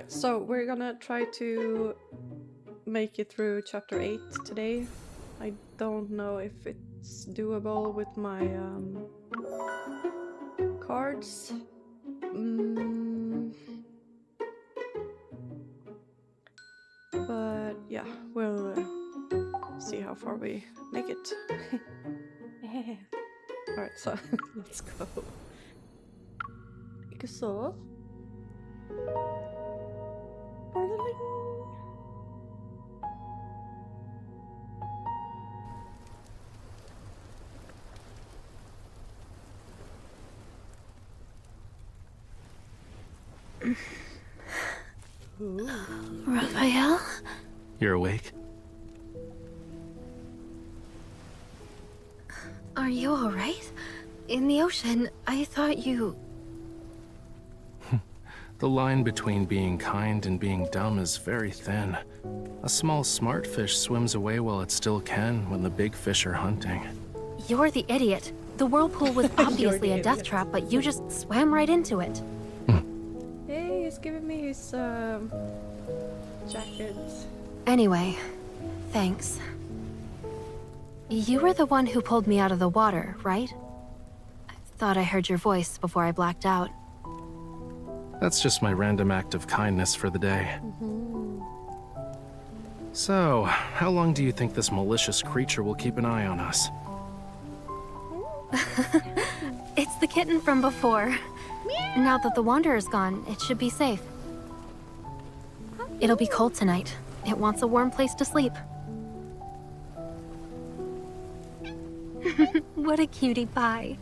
Alright, so we're gonna try to make it through chapter 8 today. I don't know if it's doable with my cards. But yeah, we'll see how far we make it. Alright, so let's go. Ikke så. Raphael? You're awake? Are you alright? In the ocean, I thought you... The line between being kind and being dumb is very thin. A small smart fish swims away while it still can when the big fish are hunting. You're the idiot. The whirlpool was obviously a death trap, but you just swam right into it. Hey, he's giving me his jacket. Anyway, thanks. You were the one who pulled me out of the water, right? I thought I heard your voice before I blacked out. That's just my random act of kindness for the day. So, how long do you think this malicious creature will keep an eye on us? It's the kitten from before. Now that the Wanderer's gone, it should be safe. It'll be cold tonight. It wants a warm place to sleep. What a cutie pie.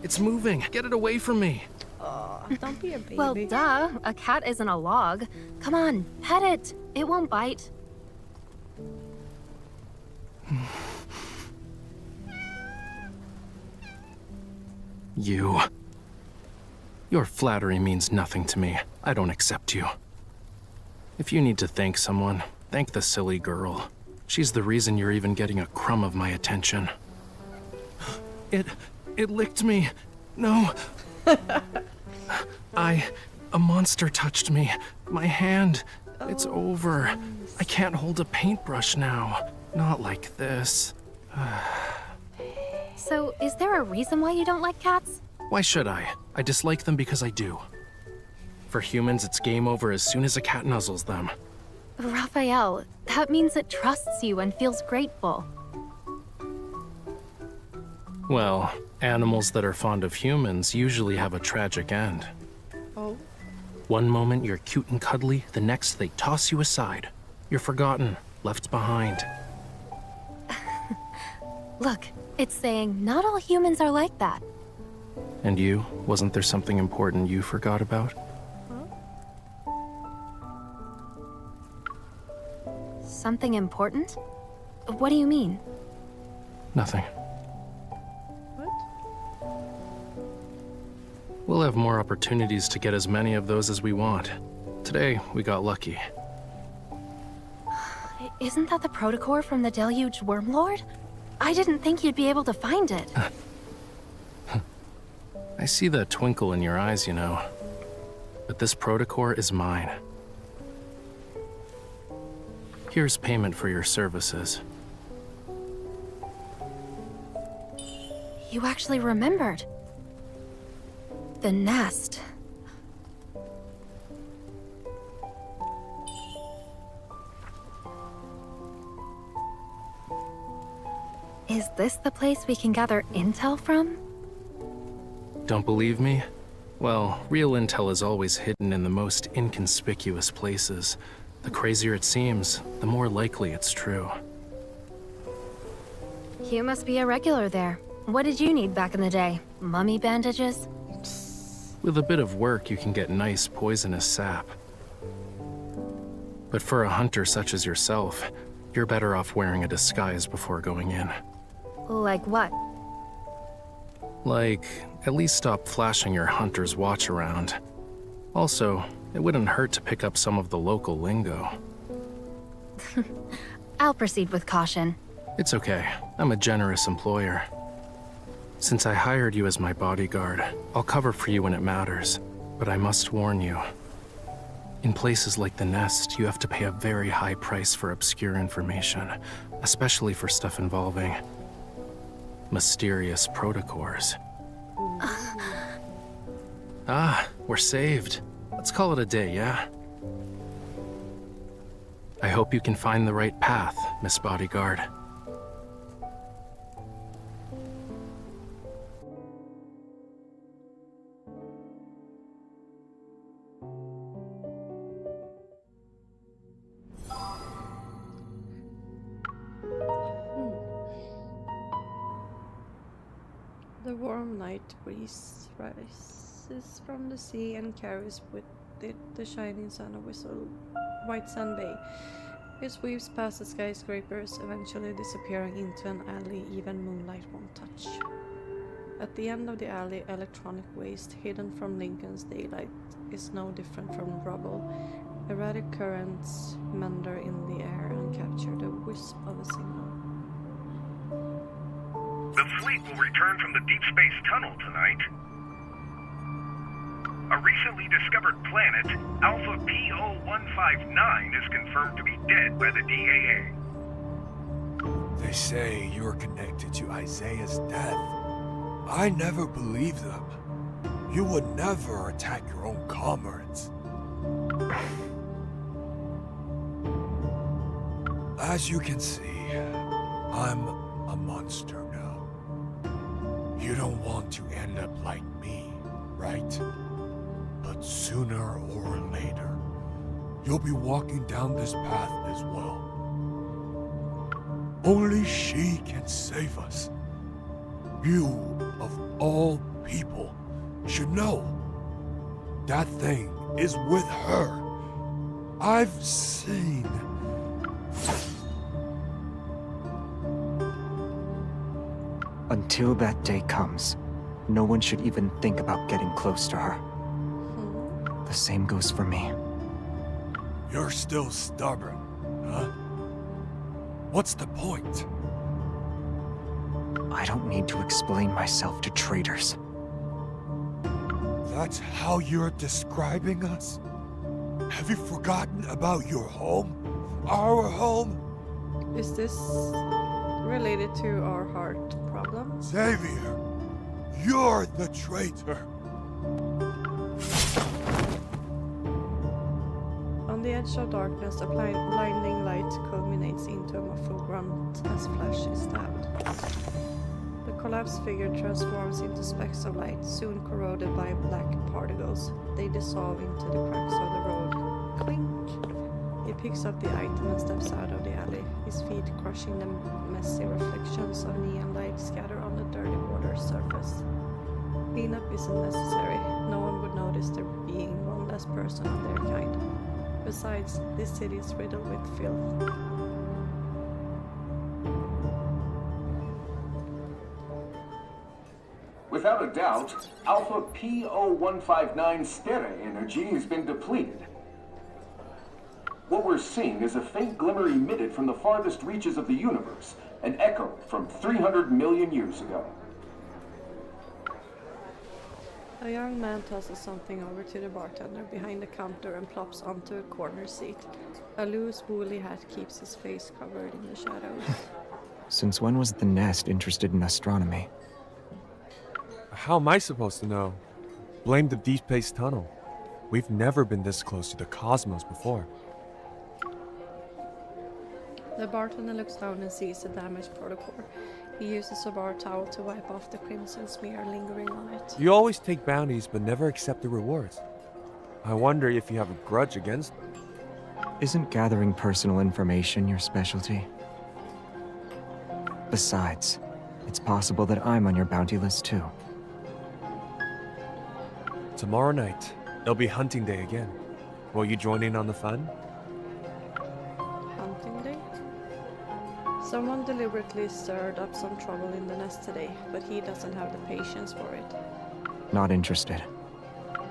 It's moving! Get it away from me! Oh, don't be a baby. Well, duh. A cat isn't a log. Come on, pet it. It won't bite. You. Your flattery means nothing to me. I don't accept you. If you need to thank someone, thank the silly girl. She's the reason you're even getting a crumb of my attention. It licked me. No. A monster touched me. My hand. It's over. I can't hold a paintbrush now. Not like this. So, is there a reason why you don't like cats? Why should I? I dislike them because I do. For humans, it's game over as soon as a cat nuzzles them. Raphael, that means it trusts you and feels grateful. Well, animals that are fond of humans usually have a tragic end. Oh. One moment you're cute and cuddly, the next they toss you aside. You're forgotten, left behind. Look, it's saying not all humans are like that. And you? Wasn't there something important you forgot about? Something important? What do you mean? Nothing. What? We'll have more opportunities to get as many of those as we want. Today, we got lucky. Isn't that the protocore from the Deluge Wormlord? I didn't think you'd be able to find it. I see that twinkle in your eyes, you know. But this protocore is mine. Here's payment for your services. You actually remembered. The nest. Is this the place we can gather intel from? Don't believe me? Well, real intel is always hidden in the most inconspicuous places. The crazier it seems, the more likely it's true. You must be a regular there. What did you need back in the day? Mummy bandages? With a bit of work, you can get nice poisonous sap. But for a hunter such as yourself, you're better off wearing a disguise before going in. Like what? Like, at least stop flashing your hunter's watch around. Also, it wouldn't hurt to pick up some of the local lingo. I'll proceed with caution. It's okay. I'm a generous employer. Since I hired you as my bodyguard, I'll cover for you when it matters. But I must warn you. In places like the Nest, you have to pay a very high price for obscure information, especially for stuff involving mysterious protocors. Ah, we're saved. Let's call it a day, yeah? I hope you can find the right path, Miss Bodyguard. The warm night breeze rises from the sea and carries with it the shining sun of White Sand Bay. It sweeps past the skyscrapers, eventually disappearing into an alley even moonlight won't touch. At the end of the alley, electronic waste hidden from Lincoln's daylight is no different from rubble. Erratic currents meander in the air and capture the wisp of a signal. The fleet will return from the Deepspace tunnel tonight. A recently discovered planet, Alpha PO159, is confirmed to be dead by the DAA. They say you're connected to Isaiah's death. I never believed them. You would never attack your own comrades. As you can see, I'm a monster now. You don't want to end up like me, right? But sooner or later, you'll be walking down this path as well. Only she can save us. You, of all people, should know. That thing is with her. I've seen. Until that day comes, no one should even think about getting close to her. The same goes for me. You're still stubborn, huh? What's the point? I don't need to explain myself to traitors. That's how you're describing us? Have you forgotten about your home? Our home? Is this related to our heart problem? Xavier, you're the traitor. On the edge of darkness, a blinding light culminates into a muffled grunt as flesh is stabbed. The collapsed figure transforms into specks of light, soon corroded by black particles. They dissolve into the cracks of the road. Clink! He picks up the item and steps out of the alley, his feet crushing the messy reflections of neon light scattered on the dirty water surface. Cleanup isn't necessary. No one would notice there being one less person of their kind. Besides, this city is riddled with filth. Without a doubt, Alpha PO159 stere energy has been depleted. What we're seeing is a faint glimmer emitted from the farthest reaches of the universe, an echo from 300 million years ago. A young man tosses something over to the bartender behind the counter and plops onto a corner seat. A loose woolly hat keeps his face covered in the shadows. Since when was the Nest interested in astronomy? How am I supposed to know? Blame the Deepspace tunnel. We've never been this close to the cosmos before. The bartender looks down and sees a damaged protocore. He uses a bar towel to wipe off the crimson smear lingering on it. You always take bounties but never accept the rewards. I wonder if you have a grudge against them. Isn't gathering personal information your specialty? Besides, it's possible that I'm on your bounty list too. Tomorrow night, it'll be hunting day again. Will you join in on the fun? Hunting day? Someone deliberately stirred up some trouble in the Nest today, but he doesn't have the patience for it. Not interested.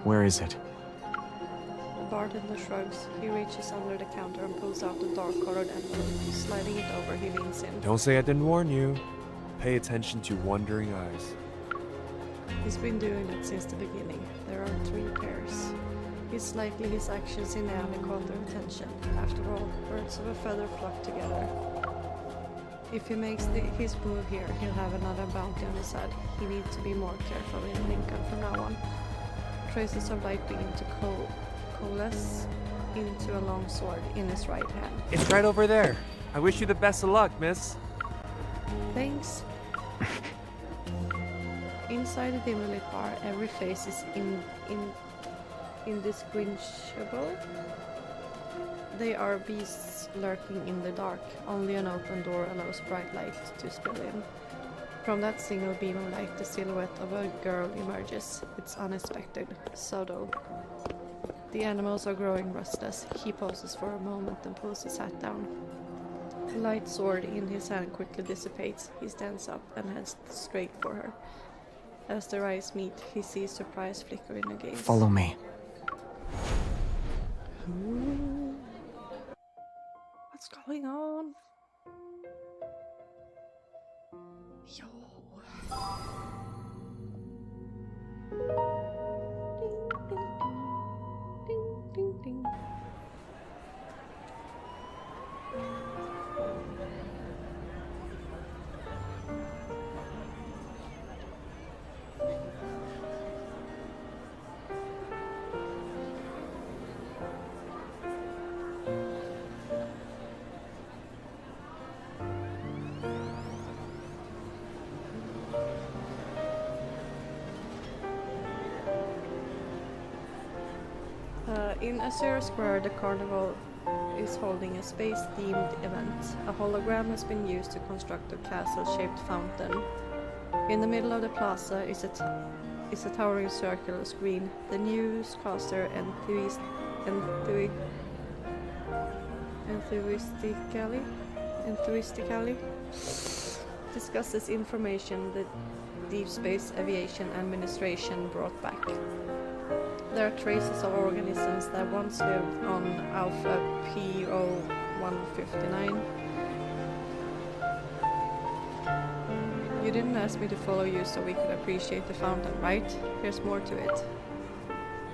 Where is it? The bartender shrugs. He reaches under the counter and pulls out the dark-colored envelope. Sliding it over, he leans in. Don't say I didn't warn you. Pay attention to wandering eyes. He's been doing it since the beginning. There are 3 pairs. It's likely his actions in the alley caught their attention. After all, birds of a feather flock together. If he makes his move here, he'll have another bounty on his head. He needs to be more careful in Lincoln from now on. Traces of light begin to coalesce into a long sword in his right hand. It's right over there. I wish you the best of luck, miss. Thanks. Inside the dimly lit bar, every face is indistinguishable. They are beasts lurking in the dark. Only an open door allows bright light to spill in. From that single beam of light, the silhouette of a girl emerges. It's unexpected, subtle. The animals are growing restless. He pauses for a moment and pulls his hat down. The light sword in his hand quickly dissipates. He stands up and heads straight for her. As their eyes meet, he sees surprise flicker in her gaze. Follow me. What's going on? Yo. Ding, ding, ding, ding. In Azure Square, the carnival is holding a space-themed event. A hologram has been used to construct a castle-shaped fountain. In the middle of the plaza is a towering circular screen. The newscaster enthusiastically discusses information the Deepspace Aviation Administration brought back. There are traces of organisms that once lived on Alpha PO159. You didn't ask me to follow you so we could appreciate the fountain, right? Here's more to it.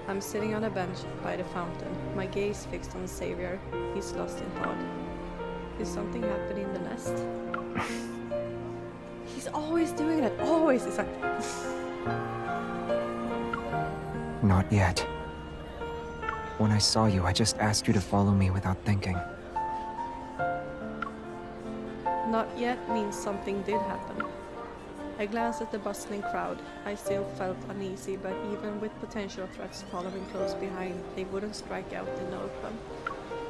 I'm sitting on a bench by the fountain, my gaze fixed on Xavier. He's lost in thought. Is something happening in the nest? He's always doing that, always! It's like... Not yet. When I saw you, I just asked you to follow me without thinking. Not yet means something did happen. I glanced at the bustling crowd. I still felt uneasy, but even with potential threats following close behind, they wouldn't strike out in the open.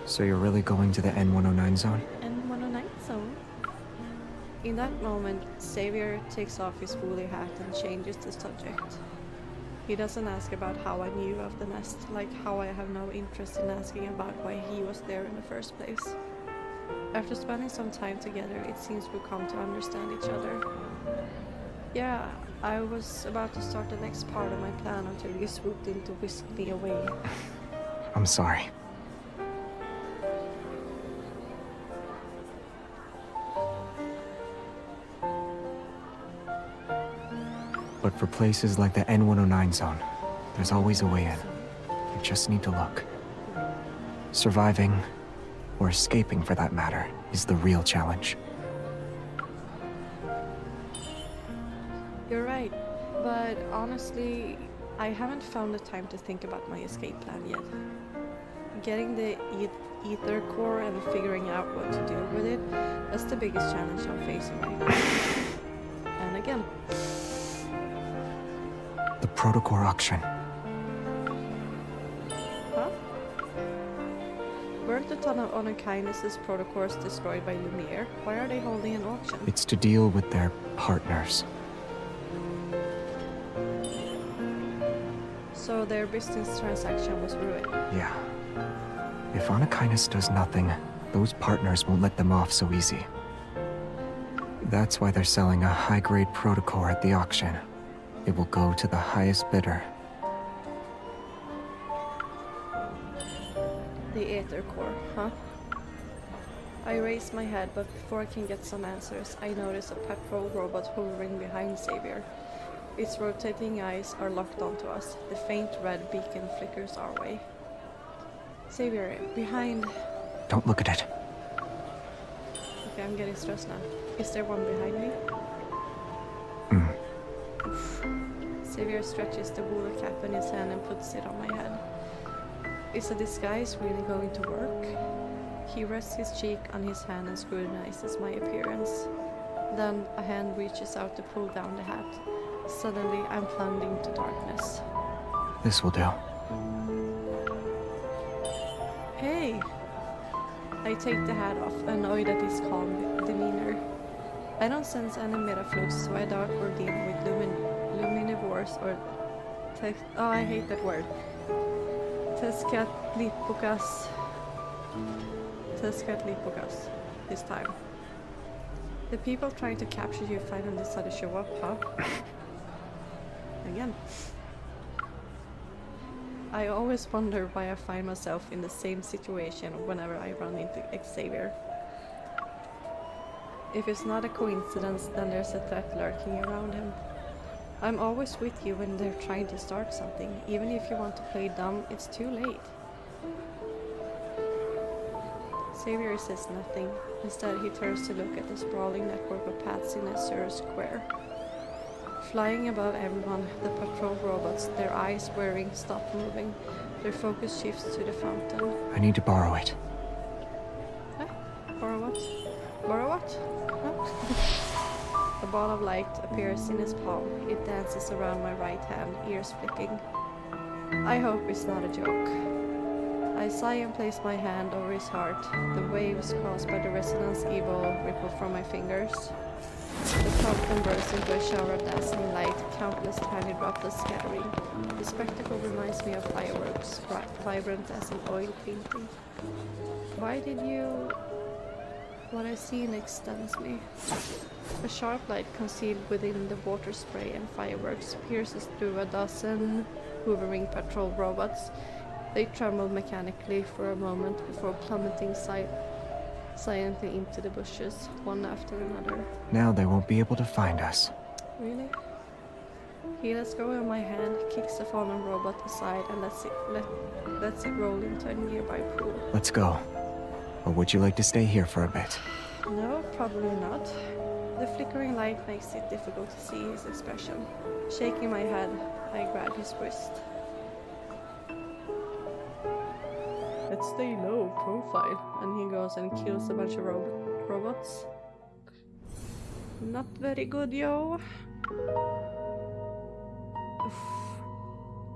So you're really going to the N109 zone? N109 zone? In that moment, Xavier takes off his woolly hat and changes the subject. He doesn't ask about how I knew of the nest, like how I have no interest in asking about why he was there in the first place. After spending some time together, it seems we've come to understand each other. Yeah, I was about to start the next part of my plan until you swooped in to whisk me away. I'm sorry. But for places like the N109 zone, there's always a way in. You just need to look. Surviving, or escaping for that matter, is the real challenge. You're right, but honestly, I haven't found the time to think about my escape plan yet. Getting the ether core and figuring out what to do with it, that's the biggest challenge I'm facing right now. And again... The protocore auction. Huh? Weren't the ton of Honor-Kindness's protocores destroyed by Lumiere? Why are they holding an auction? It's to deal with their partners. So their business transaction was ruined. Yeah. If Honor-Kindness does nothing, those partners won't let them off so easy. That's why they're selling a high-grade protocore at the auction. It will go to the highest bidder. The Aether Core, huh? I raise my head, but before I can get some answers, I notice a patrol robot hovering behind Xavier. Its rotating eyes are locked onto us. The faint red beacon flickers our way. Xavier, behind. Don't look at it. Okay, I'm getting stressed now. Is there one behind me? Xavier stretches the wool cap in his hand and puts it on my head. Is a disguise really going to work? He rests his cheek on his hand and scrutinizes my appearance. Then a hand reaches out to pull down the hat. Suddenly, I'm plunged into darkness. This will do. Hey! I take the hat off, annoyed at his calm demeanor. I don't sense any metaflux, so I doubt we're dealing with luminivores or oh, I hate that word. Tezcatlipocas this time. The people trying to capture you finally decided to show up, huh? Again. I always wonder why I find myself in the same situation whenever I run into Xavier. If it's not a coincidence, then there's a threat lurking around him. I'm always with you when they're trying to start something. Even if you want to play dumb, it's too late. Xavier says nothing. Instead, he turns to look at the sprawling network of paths in a Azure square. Flying above everyone, the patrol robots, their eyes wearing, stop moving. Their focus shifts to the fountain. I need to borrow it. Huh? Borrow what? Borrow what? Huh? A ball of light appears in his palm. It dances around my right hand, ears flicking. I hope it's not a joke. I sigh and place my hand over his heart. The waves caused by the resonance evil ripple from my fingers. The fountain bursts into a shower of dazzling light, countless tiny droplets scattering. The spectacle reminds me of fireworks, vibrant as an oil painting. Why did you... What I see next stuns me. A sharp light concealed within the water spray and fireworks pierces through a dozen hovering patrol robots. They tremble mechanically for a moment before plummeting silently into the bushes, one after another. Now they won't be able to find us. Really? He lets go of my hand, kicks the fallen robot aside, and lets it roll into a nearby pool. Let's go. Or would you like to stay here for a bit? No, probably not. The flickering light makes it difficult to see his expression. Shaking my head, I grab his wrist. Let's stay low profile. And he goes and kills a bunch of robots. Not very good, yo. Oof.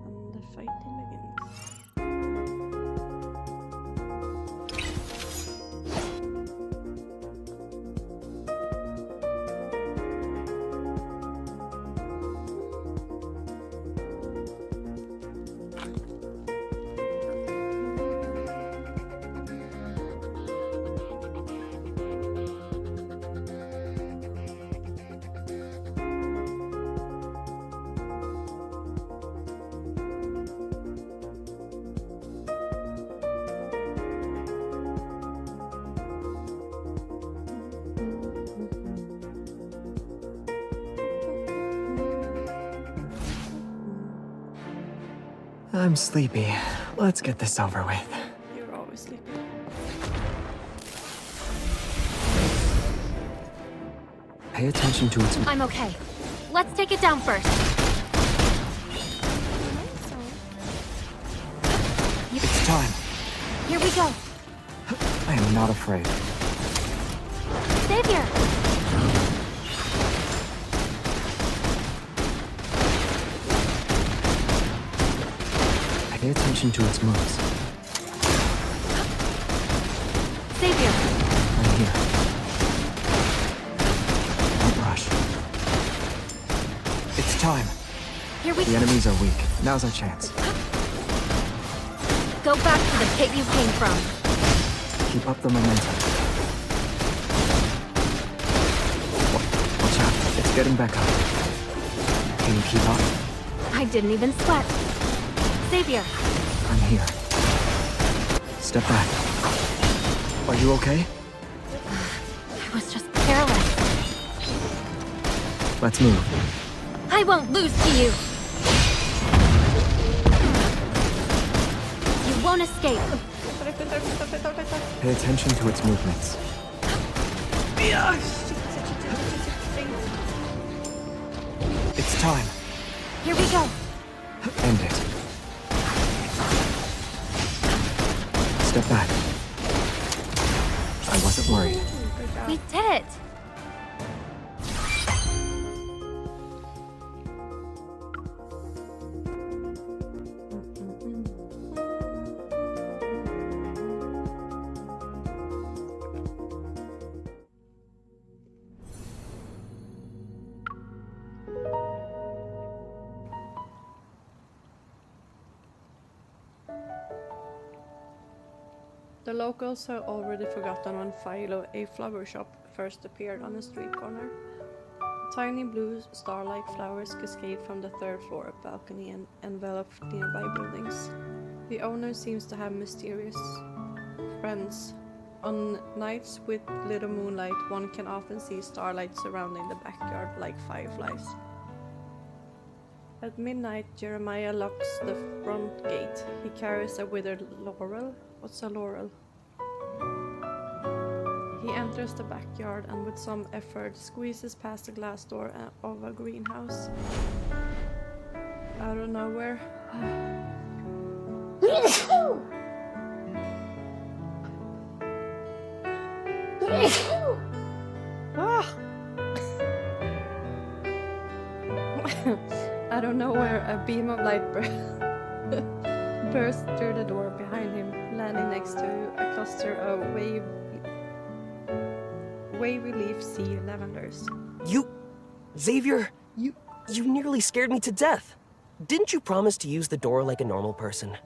And the fighting begins. I'm sleepy. Let's get this over with. You're always sleepy. Pay attention to its... I'm okay. Let's take it down first. It's time. Here we go. I am not afraid. Xavier! Pay attention to its moves. Xavier! I'm here. Don't rush. It's time. Here we The enemies are weak. Now's our chance. go back to the pit you came from. Keep up the momentum. Watch out. It's getting back up. Can you keep up? I didn't even sweat. Xavier! I'm here. Step back. Are you okay? I was just careless. Let's move. I won't lose to you! You won't escape. Pay attention to its movements. It's time. Here we go. End it. Step back. I wasn't worried. We did it. The locals have already forgotten when Philo, a flower shop, first appeared on a street corner. Tiny blue star-like flowers cascade from the third floor balcony and envelop nearby buildings. The owner seems to have mysterious friends. On nights with little moonlight, one can often see starlight surrounding the backyard like fireflies. At midnight, Jeremiah locks the front gate. He carries a withered laurel. What's a laurel? He enters the backyard and with some effort squeezes past the glass door of a greenhouse. Out of nowhere... Out of nowhere, a beam of light burst through the door behind him, landing next to a cluster of wavy leaf sea lavenders. Xavier, you nearly scared me to death. Didn't you promise to use the door like a normal person?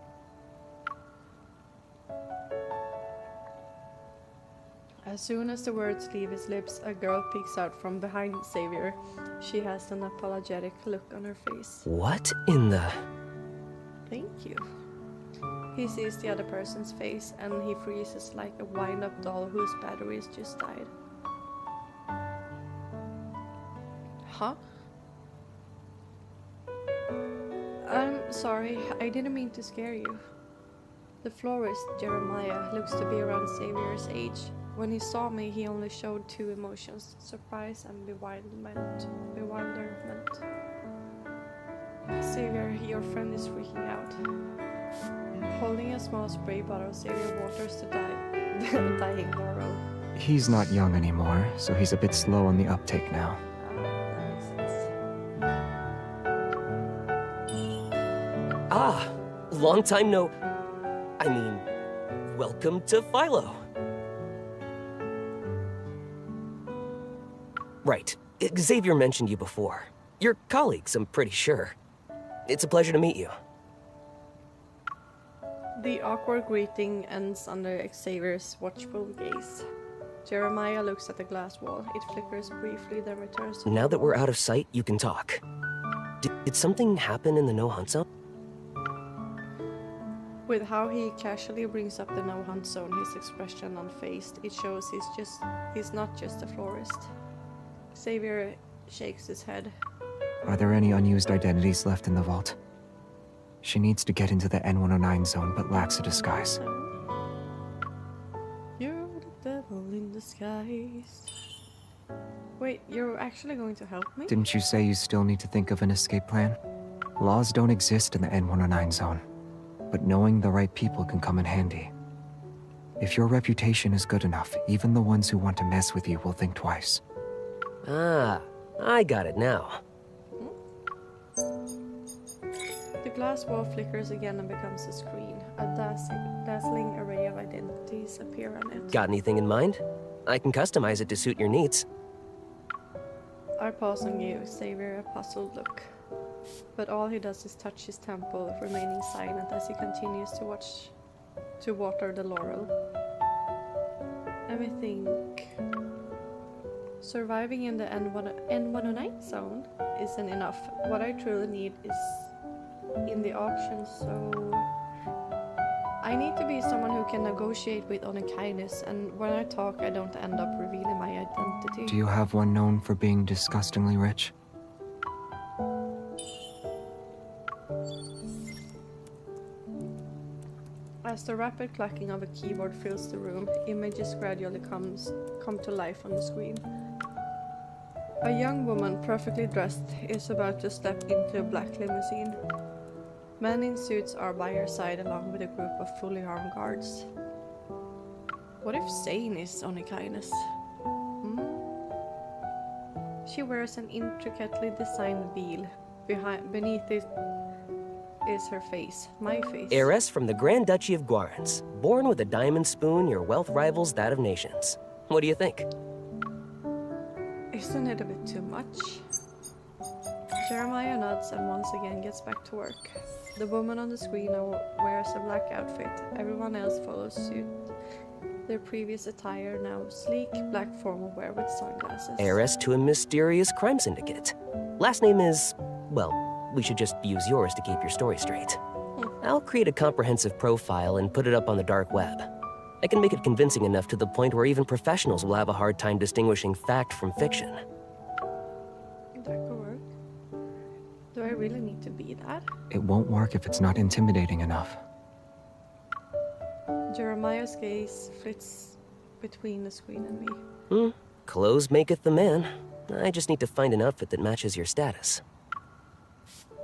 As soon as the words leave his lips, a girl peeks out from behind Xavier. She has an apologetic look on her face. What in the... Thank you. He sees the other person's face and he freezes like a wind-up doll whose batteries just died. Huh? I'm sorry, I didn't mean to scare you. The florist, Jeremiah, looks to be around Xavier's age. When he saw me, he only showed two emotions, surprise and bewilderment. Xavier, your friend is freaking out. Holding a small spray bottle, Xavier waters the dying laurel. He's not young anymore, so he's a bit slow on the uptake now. That makes sense. Ah, long time no... I mean, welcome to Philo. Right. Xavier mentioned you before. You're colleagues, I'm pretty sure. It's a pleasure to meet you. The awkward greeting ends under Xavier's watchful gaze. Jeremiah looks at the glass wall. It flickers briefly, then returns to... Now that we're out of sight, you can talk. Did something happen in the no-hunt zone? With how he casually brings up the no-hunt zone, his expression unfazed, it shows he's not just a florist. Xavier shakes his head. Are there any unused identities left in the vault? She needs to get into the N109 zone, but lacks a disguise. You're the devil in disguise. Wait, you're actually going to help me? Didn't you say you still need to think of an escape plan? Laws don't exist in the N109 zone, but knowing the right people can come in handy. If your reputation is good enough, even the ones who want to mess with you will think twice. Ah, I got it now. The glass wall flickers again and becomes a screen. A dazzling array of identities appear on it. Got anything in mind? I can customize it to suit your needs. I pause and give Xavier a puzzled look. But all he does is touch his temple, remaining silent as he continues to water the laurel. Let me think. Surviving in the N109 zone isn't enough. What I truly need is in the auction, so I need to be someone who can negotiate with on a kindness, and when I talk I don't end up revealing my identity. Do you have one known for being disgustingly rich? As the rapid clacking of a keyboard fills the room, images gradually come to life on the screen. A young woman, perfectly dressed, is about to step into a black limousine. Men in suits are by her side along with a group of fully armed guards. What if Zane is Onikaines? She wears an intricately designed veil. Beneath it is her face, my face. Heiress from the Grand Duchy of Guarans. Born with a diamond spoon, your wealth rivals that of nations. What do you think? Isn't it a bit too much? Jeremiah nods and once again gets back to work. The woman on the screen now wears a black outfit. Everyone else follows suit. Their previous attire now sleek, black formal wear with sunglasses. Heiress to a mysterious crime syndicate. Last name is... well, we should just use yours to keep your story straight. I'll create a comprehensive profile and put it up on the dark web. I can make it convincing enough to the point where even professionals will have a hard time distinguishing fact from fiction. That could work. Do I really need to be that? It won't work if it's not intimidating enough. Jeremiah's gaze flits between the screen and me. Clothes maketh the man. I just need to find an outfit that matches your status.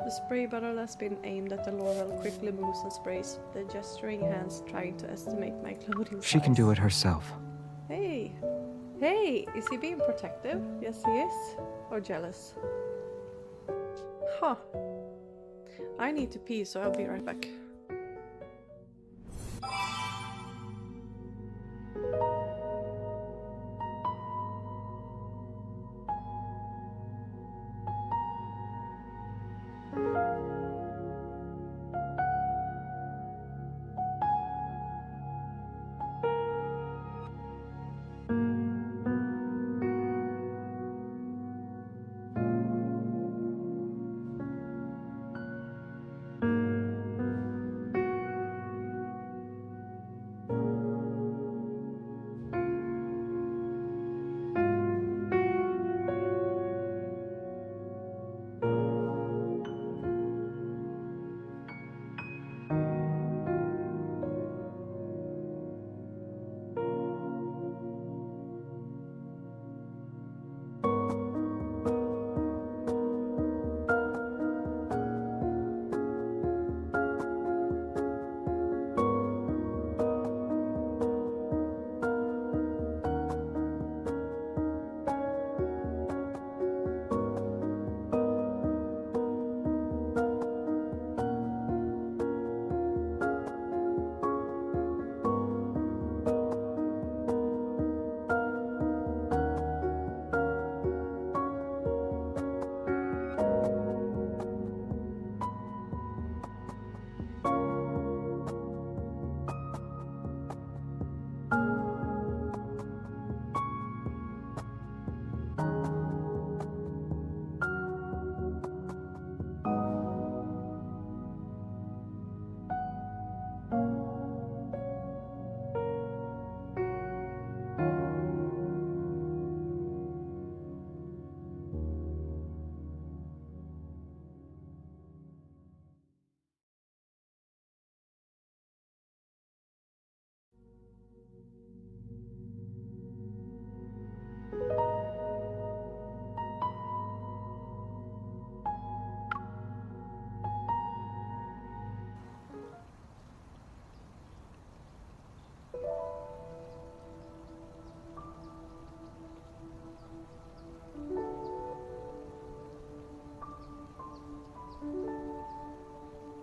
The spray bottle has been aimed at the Laurel, quickly moves and sprays, the gesturing hands trying to estimate my clothing size. She can do it herself. Hey! Hey! Is he being protective? Yes, he is. Or jealous? Huh. I need to pee, so I'll be right back.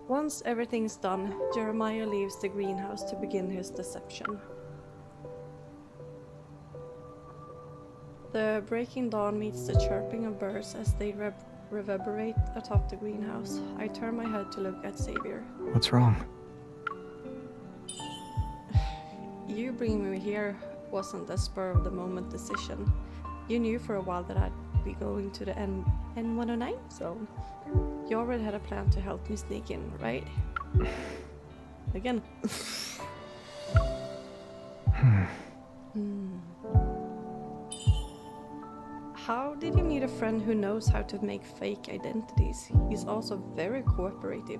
Once everything's done, Jeremiah leaves the greenhouse to begin his deception. The breaking dawn meets the chirping of birds as they reverberate atop the greenhouse. I turn my head to look at Xavier. What's wrong? You bringing me here wasn't a spur-of-the-moment decision. You knew for a while that I'd be going to the N109, so you already had a plan to help me sneak in, right? Again. How did you meet a friend who knows how to make fake identities? He's also very cooperative.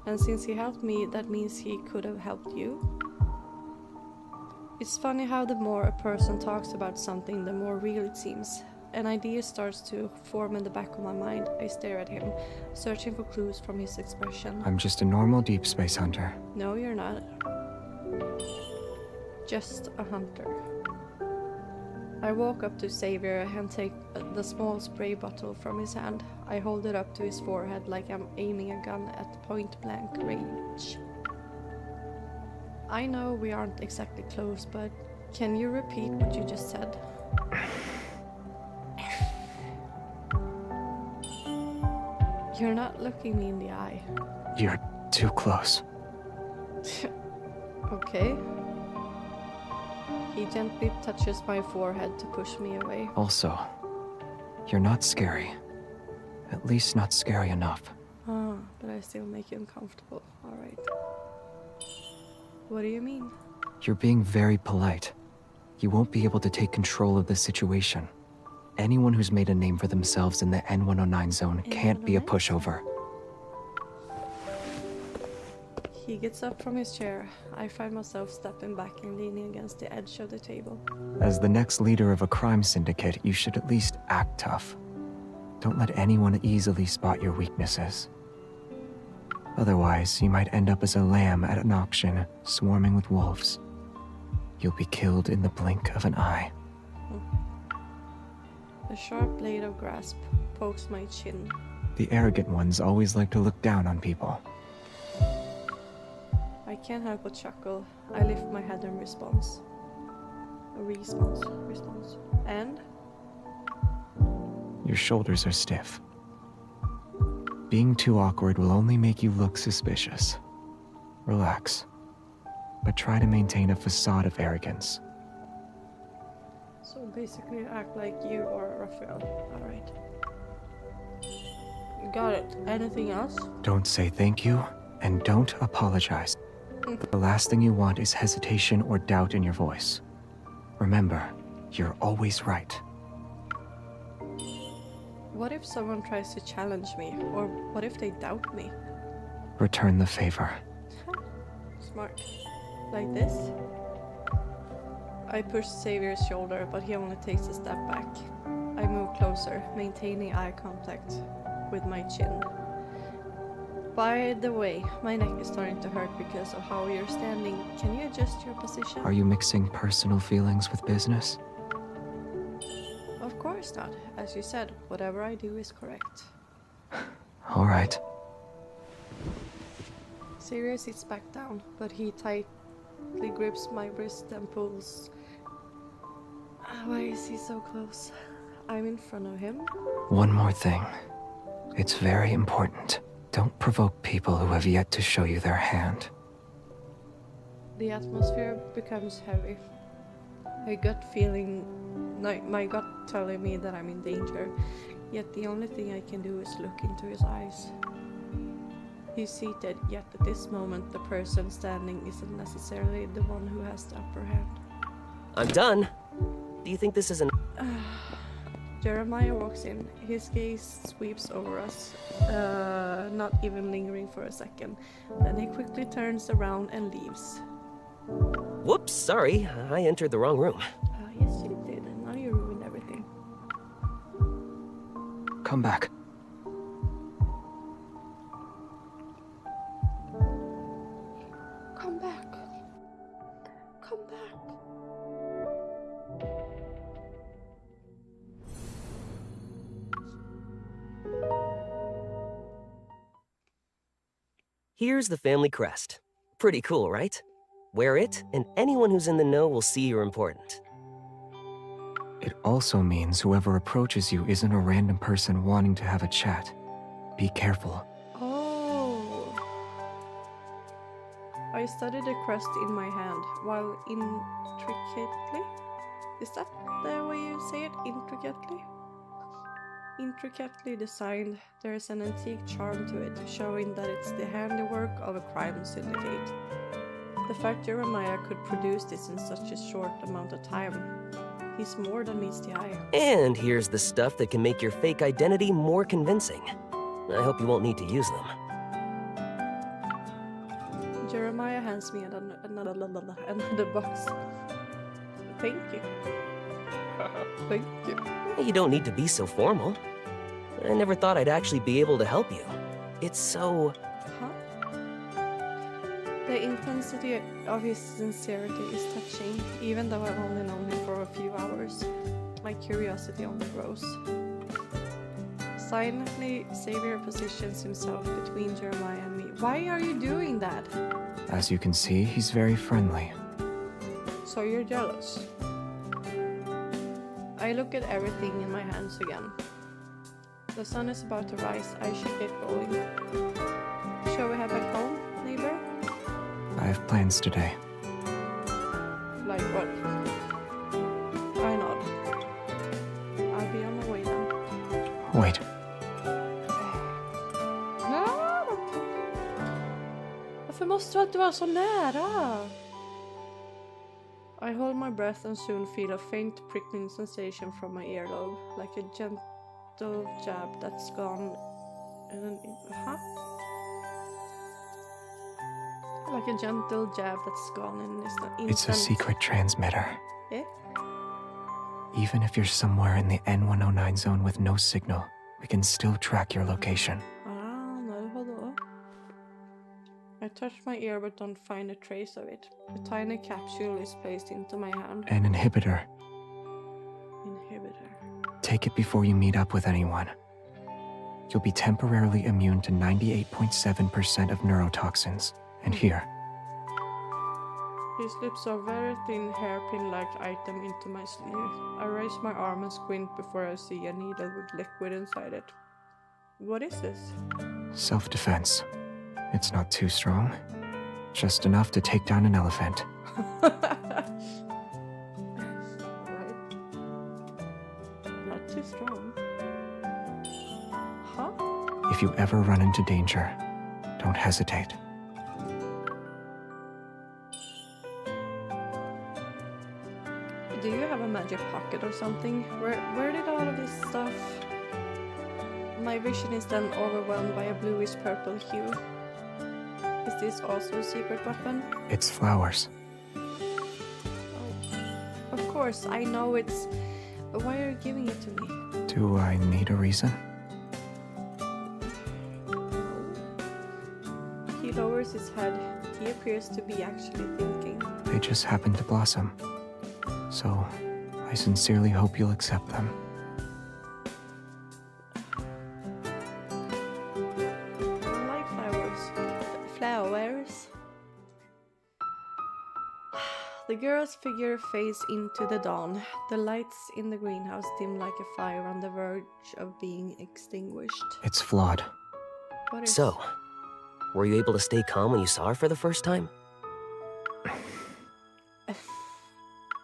And since he helped me, that means he could have helped you? It's funny how the more a person talks about something, the more real it seems. An idea starts to form in the back of my mind. I stare at him, searching for clues from his expression. I'm just a normal deep space hunter. No, you're not. Just a hunter. I walk up to Xavier and take the small spray bottle from his hand. I hold it up to his forehead like I'm aiming a gun at point blank range. I know we aren't exactly close, but can you repeat what you just said? You're not looking me in the eye. You're too close. Okay. He gently touches my forehead to push me away. Also, you're not scary. At least not scary enough. Ah, but I still make you uncomfortable. Alright. What do you mean? You're being very polite. You won't be able to take control of the situation. Anyone who's made a name for themselves in the N109 zone can't be a pushover. He gets up from his chair. I find myself stepping back and leaning against the edge of the table. As the next leader of a crime syndicate, you should at least act tough. Don't let anyone easily spot your weaknesses. Otherwise, you might end up as a lamb at an auction, swarming with wolves. You'll be killed in the blink of an eye. A sharp blade of grass pokes my chin. The arrogant ones always like to look down on people. I can't help but chuckle. I lift my head in response. A response. And? Your shoulders are stiff. Being too awkward will only make you look suspicious. Relax. But try to maintain a facade of arrogance. So basically act like you are Raphael. Alright. Got it. Anything else? Don't say thank you, and don't apologize. The last thing you want is hesitation or doubt in your voice. Remember, you're always right. What if someone tries to challenge me? Or what if they doubt me? Return the favor. Smart. Like this? I push Xavier's shoulder, but he only takes a step back. I move closer, maintaining eye contact with my chin. By the way, my neck is starting to hurt because of how you're standing. Can you adjust your position? Are you mixing personal feelings with business? Of course not. As you said, whatever I do is correct. All right. Xavier sits back down, but he tightly grips my wrist and pulls. Why is he so close? I'm in front of him. One more thing. It's very important. Don't provoke people who have yet to show you their hand. The atmosphere becomes heavy. My gut telling me that I'm in danger, yet the only thing I can do is look into his eyes. He's seated, yet at this moment the person standing isn't necessarily the one who has the upper hand. I'm done. Do you think this is an... Jeremiah walks in. His gaze sweeps over us, not even lingering for a second. Then he quickly turns around and leaves. Whoops, sorry. I entered the wrong room. Yes, you did. Now you ruined everything. Come back. Come back. Come back. Here's the family crest. Pretty cool, right? Wear it, and anyone who's in the know will see you're important. It also means whoever approaches you isn't a random person wanting to have a chat. Be careful. Oh. I studied the crest in my hand while intricately. Is that the way you say it? Intricately? Intricately designed, there is an antique charm to it, showing that it's the handiwork of a crime syndicate. The fact Jeremiah could produce this in such a short amount of time, he's more than meets the eye. And here's the stuff that can make your fake identity more convincing. I hope you won't need to use them. hands me another box. Thank you. Thank you. You don't need to be so formal. I never thought I'd actually be able to help you. It's so... Huh? The intensity of his sincerity is touching, even though I've only known him for a few hours. My curiosity only grows. Silently, Xavier positions himself between Jeremiah and me. Why are you doing that? As you can see, he's very friendly. So you're jealous? I look at everything in my hands again. The sun is about to rise. I should get going. Shall we head back home, neighbor? I have plans today. Like what? I nod. I'll be on my way then. Wait. No! Varför måste du alltid vara så nära? I hold my breath and soon feel a faint prickling sensation from my earlobe, like a gentle jab that's gone in an like a gentle jab that's gone in an instant. It's a secret transmitter. Eh? Even if you're somewhere in the N109 zone with no signal, we can still track your location. I touch my ear but don't find a trace of it. A tiny capsule is placed into my hand. An inhibitor. Inhibitor. Take it before you meet up with anyone. You'll be temporarily immune to 98.7% of neurotoxins. And here. He slips a very thin hairpin-like item into my sleeve. I raise my arm and squint before I see a needle with liquid inside it. What is this? Self-defense. It's not too strong. Just enough to take down an elephant. Right. Not too strong. Huh? If you ever run into danger, don't hesitate. Do you have a magic pocket or something? Where did all of this stuff... My vision is then overwhelmed by a bluish purple hue. Is this also a secret weapon? It's flowers. Oh. Of course, I know it's... Why are you giving it to me? Do I need a reason? He lowers his head. He appears to be actually thinking. They just happen to blossom. So, I sincerely hope you'll accept them. I like flowers. Flowers? The girl's figure fades into the dawn. The lights in the greenhouse dim like a fire on the verge of being extinguished. It's flawed. What is... So, were you able to stay calm when you saw her for the first time?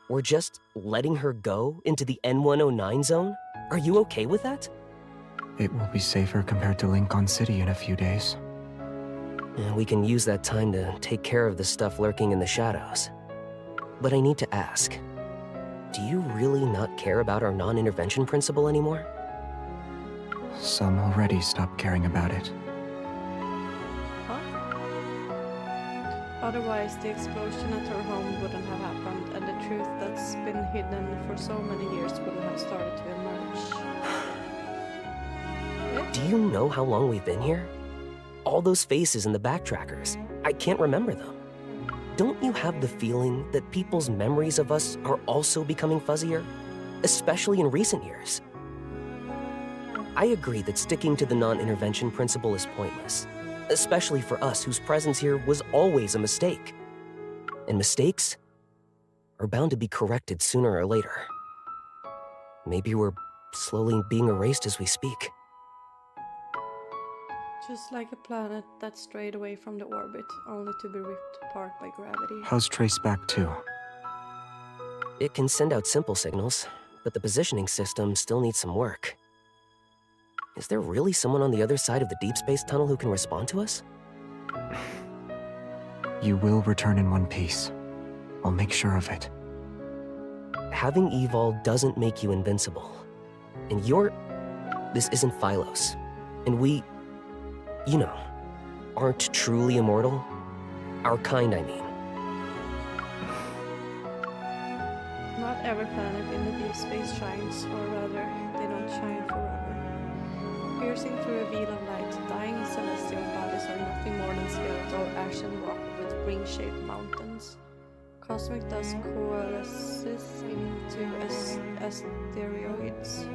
We're just letting her go into the N109 zone? Are you okay with that? It will be safer compared to Lincoln City in a few days. We can use that time to take care of the stuff lurking in the shadows. But I need to ask, do you really not care about our non-intervention principle anymore? Some already stopped caring about it. Huh? Otherwise, the explosion at her home wouldn't have happened, and the truth that's been hidden for so many years wouldn't have started to emerge. Do you know how long we've been here? All those faces in the backtrackers, I can't remember them. Don't you have the feeling that people's memories of us are also becoming fuzzier? Especially in recent years. I agree that sticking to the non-intervention principle is pointless. Especially for us whose presence here was always a mistake. And mistakes are bound to be corrected sooner or later. Maybe we're slowly being erased as we speak. Just like a planet that strayed away from the orbit, only to be ripped apart by gravity. How's Trace back too? It can send out simple signals, but the positioning system still needs some work. Is there really someone on the other side of the Deepspace tunnel who can respond to us? You will return in one piece. I'll make sure of it. Having Evol doesn't make you invincible. And this isn't Phylos. And we, you know, aren't truly immortal. Our kind, I mean. lights, or rather, they don't shine forever. Piercing through a veil of light, dying celestial bodies are nothing more than skeletal ashen rock with ring-shaped mountains. Cosmic dust coalesces into asteroids.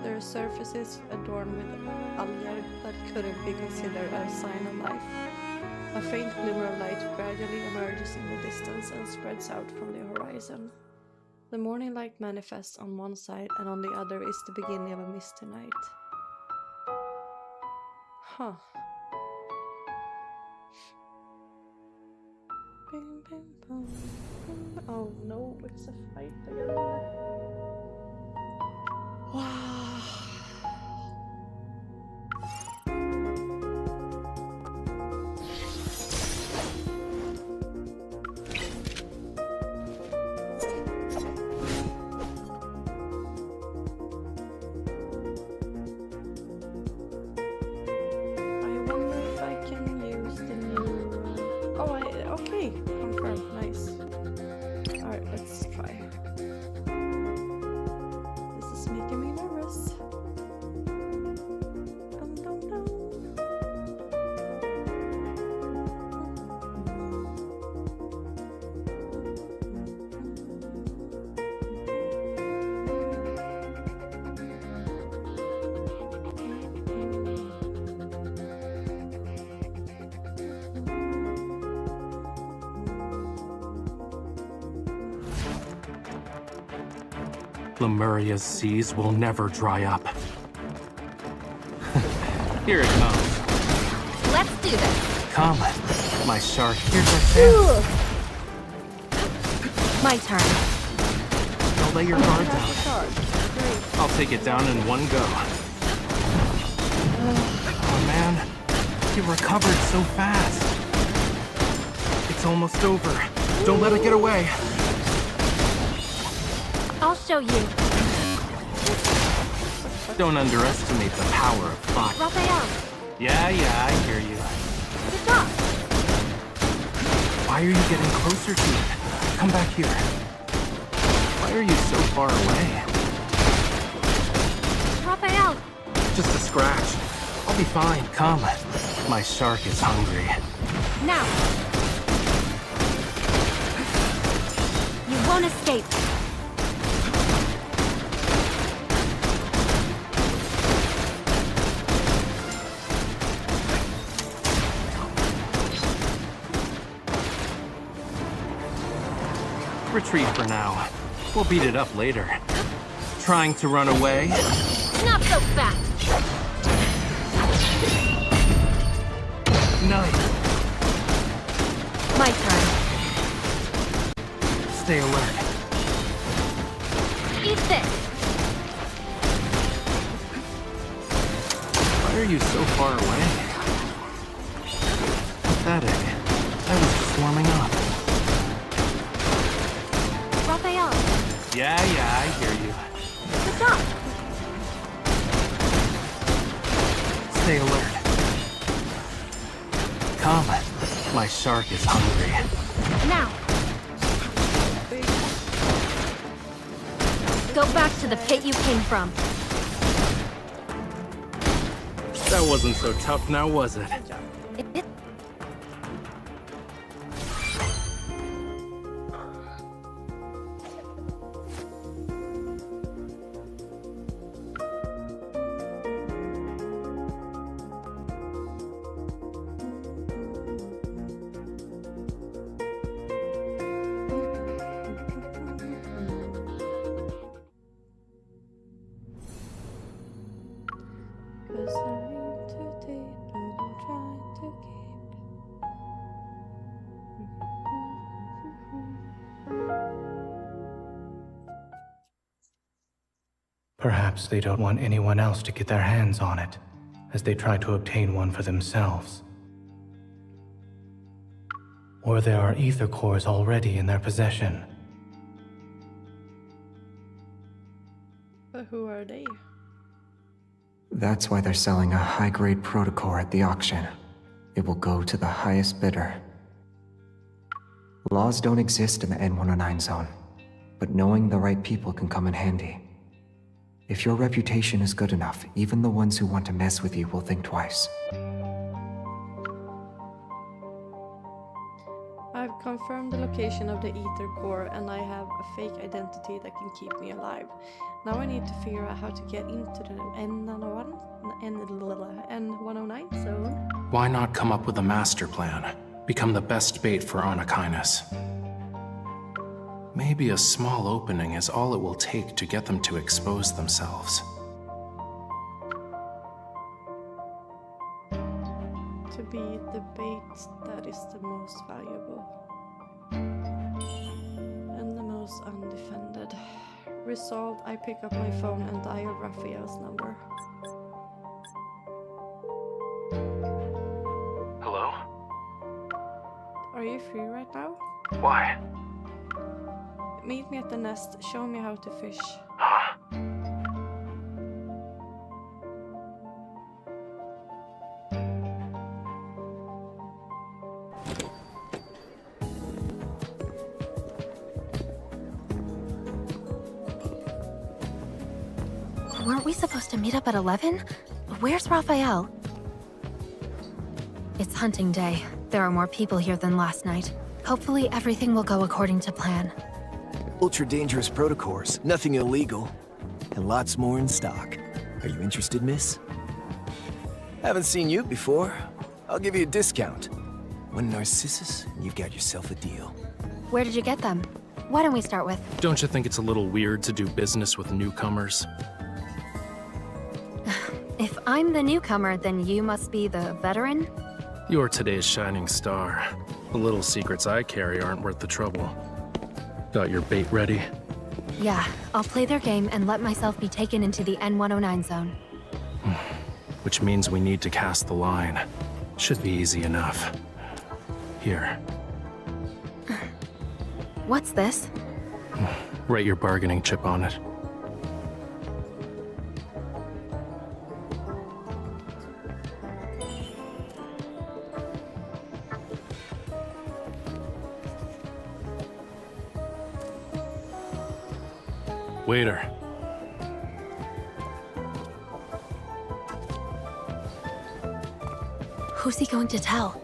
Their surfaces adorned with algae that couldn't be considered a sign of life. A faint glimmer of light gradually emerges in the distance and spreads out from the horizon. The morning light manifests on one side, and on the other is the beginning of a misty night. Huh. Bing, bing, boom, boom. Oh no, it's a fight again. Wow. Okay, confirm. Nice. Alright, let's try. This is making me nervous. Lemuria's seas will never dry up. Here it comes. Let's do this. Come, my shark. Here's our chance. My turn. Don't let your guard down. I'll take it down in one go. Oh man, he recovered so fast. It's almost over. Don't let it get away. I'll show you. Don't underestimate the power of fire. Raphael. Yeah, I hear you. Good job. Why are you getting closer to it? Come back here. Why are you so far away? Raphael. Just a scratch. I'll be fine. Come. My shark is hungry. Now. You won't escape. Retreat for now. We'll beat it up later. Trying to run away? Not so fast. Nice. My turn. Stay alert. Eat this. Why are you so far away? Pathetic. I was just warming up. Raphael. Yeah, I hear you. Good job. Stay alert. Come. My shark is hungry. Now. Go back to the pit you came from. That wasn't so tough now, was it? Cause I'm in too deep and I'm trying to Perhaps they don't want anyone else to get their hands on it, as they try to obtain one for themselves. Or there are ether cores already in their possession. But who are they? That's why they're selling a high-grade protocore at the auction. It will go to the highest bidder. Laws don't exist in the N109 zone. but knowing the right people can come in handy. If your reputation is good enough, even the ones who want to mess with you will think twice. I've confirmed the location of the Ether Core and I have a fake identity that can keep me alive. Now I need to figure out how to get into the N109 zone. Why not come up with a master plan? Become the best bait for Anakinus. Maybe a small opening is all it will take to get them to expose themselves. To be the bait that is the most valuable. And the most undefended. Resolved, I pick up my phone and dial Raphael's number. Hello? Are you free right now? Why? Meet me at the nest, show me how to fish. Huh? Weren't we supposed to meet up at 11? Where's Raphael? It's hunting day. There are more people here than last night. Hopefully everything will go according to plan. Ultra-dangerous protocols, nothing illegal. And lots more in stock. Are you interested, miss? Haven't seen you before. I'll give you a discount. One Narcissus, and you've got yourself a deal. Where did you get them? Why don't we start with... Don't you think it's a little weird to do business with newcomers? If I'm the newcomer, then you must be the veteran? You're today's shining star. The little secrets I carry aren't worth the trouble. Got your bait ready? Yeah, I'll play their game and let myself be taken into the N109 zone. Which means we need to cast the line. Should be easy enough. Here. What's this? Write your bargaining chip on it. Waiter. Who's he going to tell?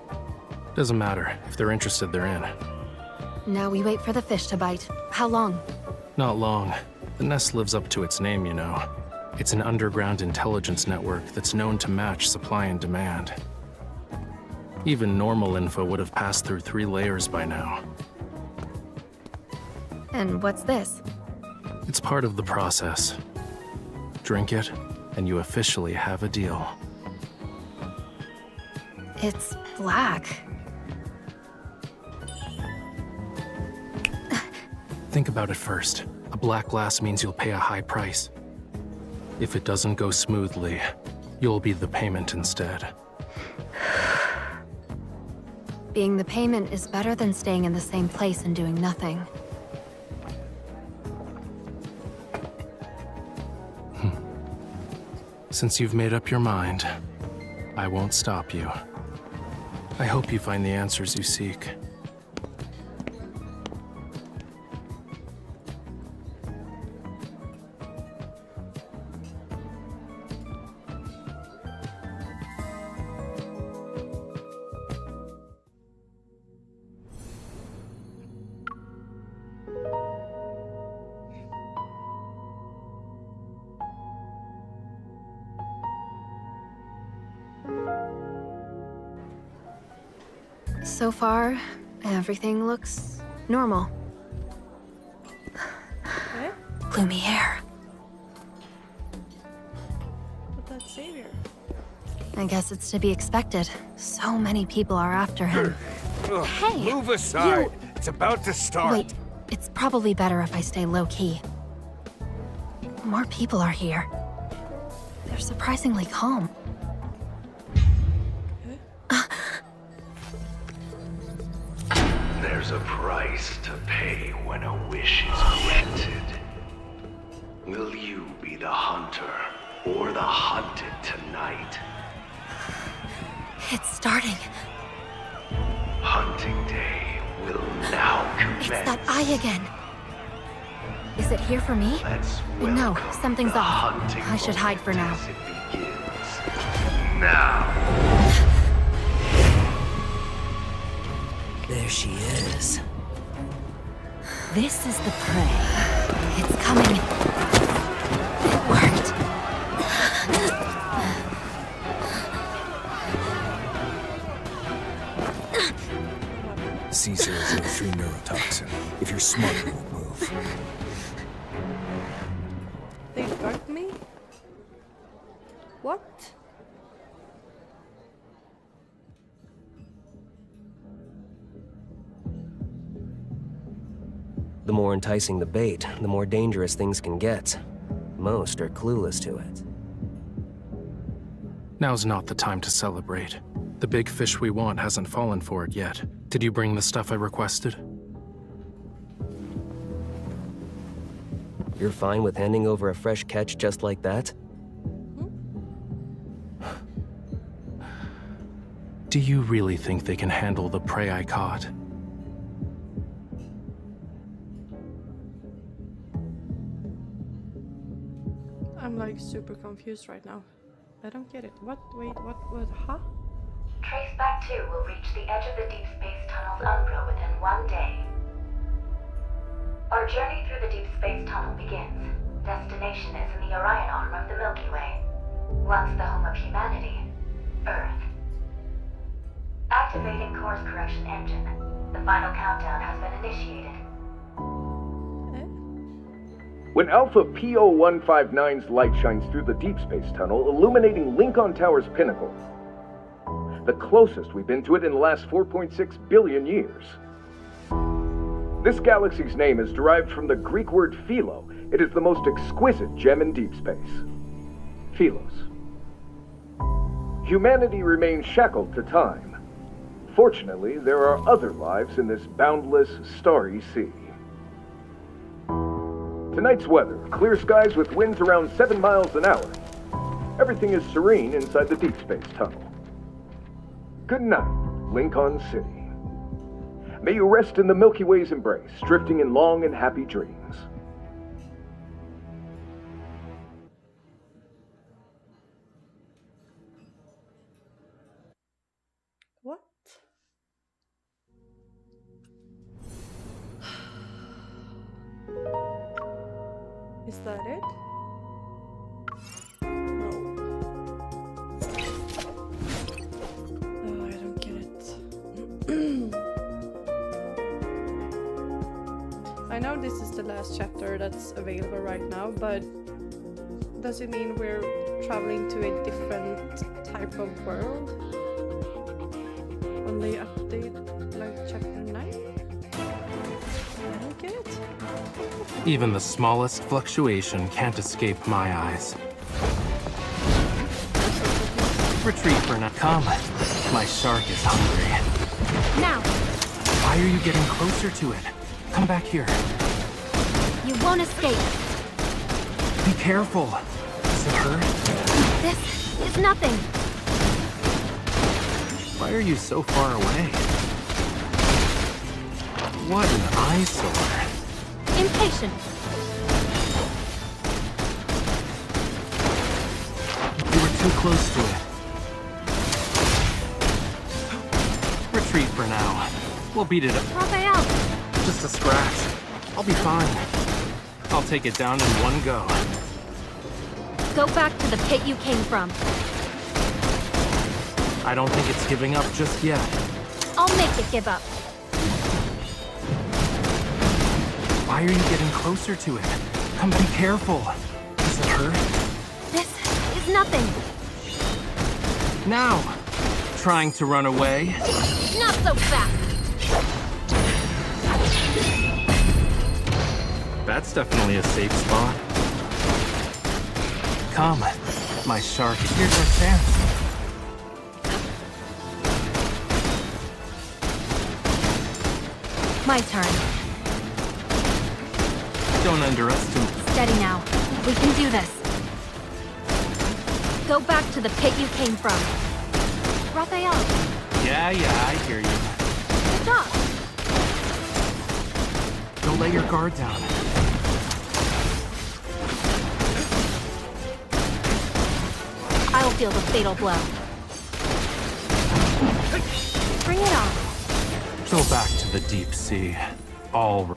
Doesn't matter. If they're interested, they're in. Now we wait for the fish to bite. How long? Not long. The nest lives up to its name, you know. It's an underground intelligence network that's known to match supply and demand. Even normal info would have passed through 3 layers by now. And what's this? It's part of the process. Drink it, and you officially have a deal. It's black. Think about it first. A black glass means you'll pay a high price. If it doesn't go smoothly, you'll be the payment instead. Being the payment is better than staying in the same place and doing nothing. Since you've made up your mind, I won't stop you. I hope you find the answers you seek. So far, everything looks normal. Eh? Gloomy hair. But that's Xavier. I guess it's to be expected. So many people are after him. Hey! Move aside. You... It's about to start. Wait, it's probably better if I stay low-key. More people are here. They're surprisingly calm. There's a price to pay when a wish is granted. Will you be the hunter or the hunted tonight? It's starting. Hunting day will now commence. It's that eye again. Is it here for me? Let's No, welcome something's the off. hunting I should hide for now. as it begins. Now. There she is. This is the prey. It's coming. It worked. C003 neurotoxin. If you're smart, you won't move. They bugged me? What? The more enticing the bait, the more dangerous things can get. Most are clueless to it. Now's not the time to celebrate. The big fish we want hasn't fallen for it yet. Did you bring the stuff I requested? You're fine with handing over a fresh catch just like that? Do you really think they can handle the prey I caught? I'm like super confused right now. I don't get it. What? Wait, what? Huh? Traceback 2 will reach the edge of the Deep Space Tunnel's umbra within 1 day. Our journey through the Deep Space Tunnel begins. Destination is in the Orion arm of the Milky Way. Once the home of humanity, Earth. Activating course correction engine. The final countdown has been initiated. When Alpha P0159's light shines through the Deep Space Tunnel, illuminating Lincoln Tower's pinnacle, the closest we've been to it in the last 4.6 billion years. This galaxy's name is derived from the Greek word philo. It is the most exquisite gem in deep space. Philos. Humanity remains shackled to time. Fortunately, there are other lives in this boundless, starry sea. Tonight's weather, clear skies with winds around 7 miles an hour. Everything is serene inside the Deep Space Tunnel. Good night, Lincoln City. May you rest in the Milky Way's embrace, drifting in long and happy dreams. What? Is that it? No. Oh, I don't get it. I know this is the last chapter that's available right now, but does it mean we're traveling to a different type of world when they update like chapter 9? I don't get it. Even the smallest fluctuation can't escape my eyes. Retreat for now. Come. My shark is hungry. Now! Why are you getting closer to it? Come back here. You won't escape. Be careful. Does it hurt? This is nothing. Why are you so far away? What an eyesore. Impatient. You were too close to it. Retreat for now. We'll beat it up. Raphael! Just a scratch. I'll be fine. I'll take it down in one go. Go back to the pit you came from. I don't think it's giving up just yet. I'll make it give up. Why are you getting closer to it? Come, be careful. Does it hurt? This is nothing. Now! Trying to run away? Not so fast. That's definitely a safe spot. Come, my shark. Here's our chance. My turn. Don't underestimate. Steady now. We can do this. Go back to the pit you came from. Raphael, Yeah, I hear you. good job. Don't let your guard down. feel the fatal blow. Bring it on. Go back to the deep sea. All.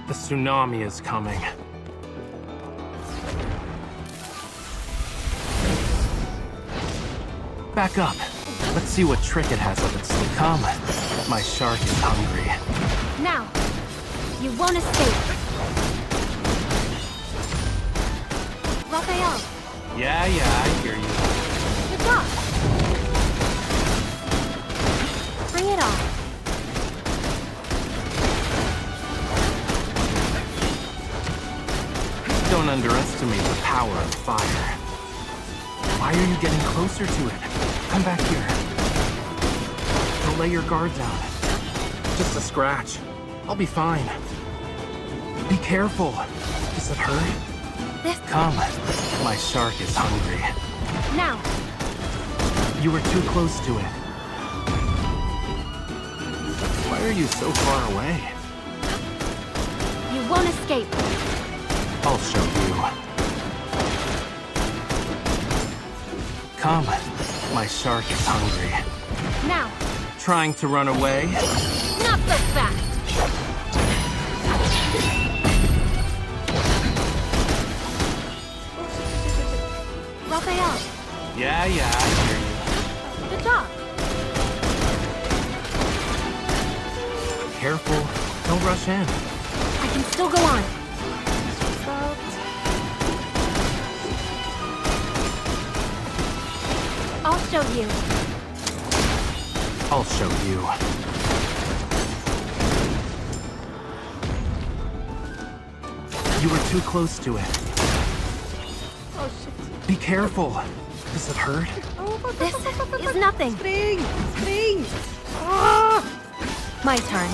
The tsunami is coming. Back up. Let's see what trick it has up its sleeve. Come. My shark is hungry. Now, you won't escape. Raphael, Yeah, I hear you. good job. Bring it on. Don't underestimate the power of fire. Why are you getting closer to it? Come back here. Don't lay your guard down. Just a scratch. I'll be fine. Be careful. Does it hurt? This. Come. My shark is hungry. Now, You were too close to it. Why are you so far away? you won't escape. I'll show you. Come. My shark is hungry. Now, Trying to run away? not so fast. Raphael, Yeah, I hear you. good job. Careful. Don't rush in. I can still go on. I'll show you. I'll show you. You were too close to it. Oh shit. Be careful. Does it hurt? This is nothing. Spring! Spring! Ah! My turn.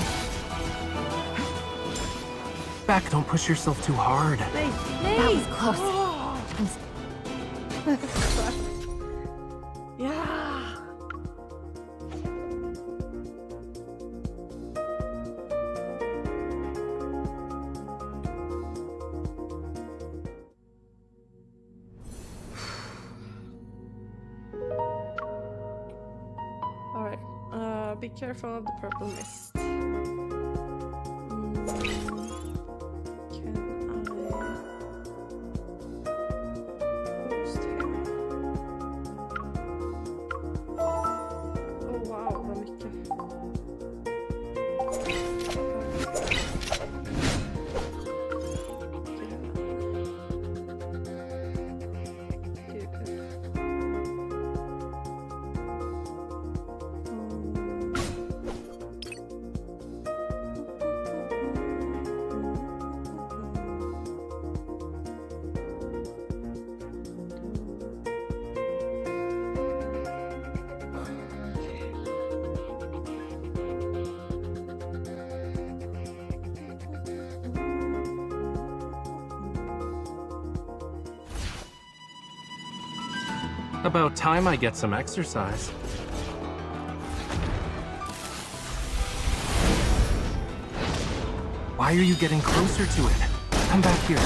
Back, don't push yourself too hard. Nej, nej! That was close. Oh. I'm Yeah. All right. Be careful of the purple mist. Can I boost him? Oh wow, vad mycket. About time I get some exercise. Why are you getting closer to it? Come back here.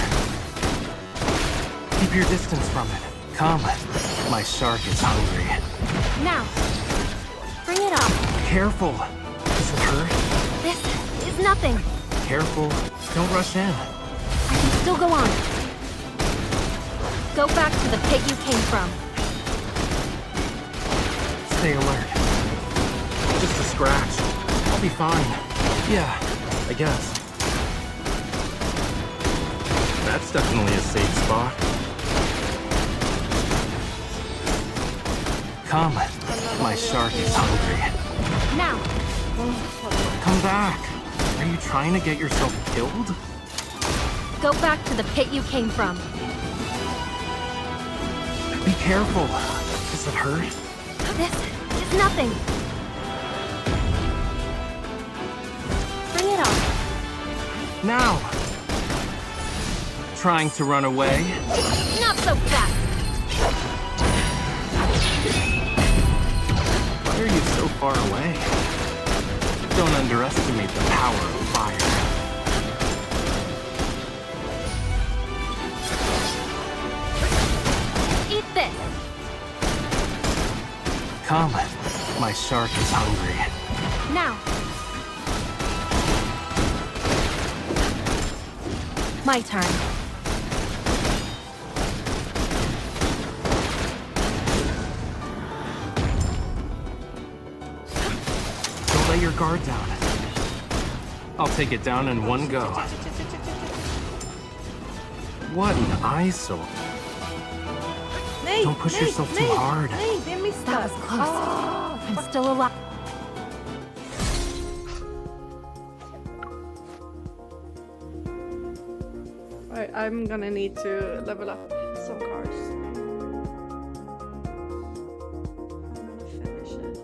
Keep your distance from it. Come. My shark is hungry. now. Bring it on. Careful. Does it hurt? This is nothing. Careful. Don't rush in. I can still go on. Go back to the pit you came from. Stay alert. Just a scratch. I'll be fine. Yeah, I guess. That's definitely a safe spot. Come. My shark is hungry. Now! Come back. Are you trying to get yourself killed? Go back to the pit you came from. Be careful. Does it hurt? This is nothing. Bring it on. Now. Trying to run away? Not so fast. Why are you so far away? Don't underestimate the power of fire. Eat this. Come. My shark is hungry. Now. My turn. Don't let your guard down. I'll take it down in one go. What an eyesore. Nej, Don't push yourself too hard. Nej, det missade. That was close. I'm still alive. Right, I'm gonna need to level up some cars. I'm gonna finish it.